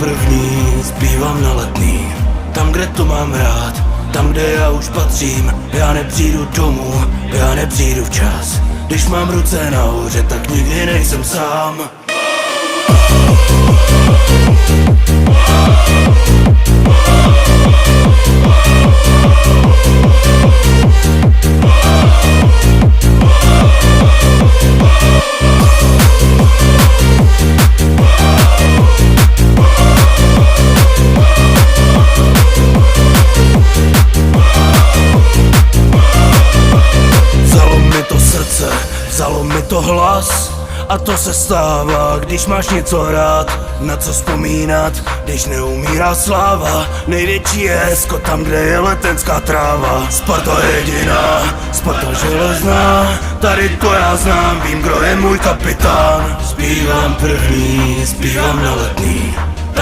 první, zpívám na Letný. Tam, kde to mám rád, tam, kde já už patřím. Já nepřijdu domů, já nepřijdu včas. Když mám ruce nahoře, tak nikdy nejsem sám. Vzalo mi to hlas a to se stává, když máš něco rád, na co vzpomínat, když neumírá sláva. Největší je hezko tam, kde je letenská tráva. Sparta jediná, Sparta železná, tady to já znám, vím, kdo je můj kapitán. Zpívám první, zpívám na Letný.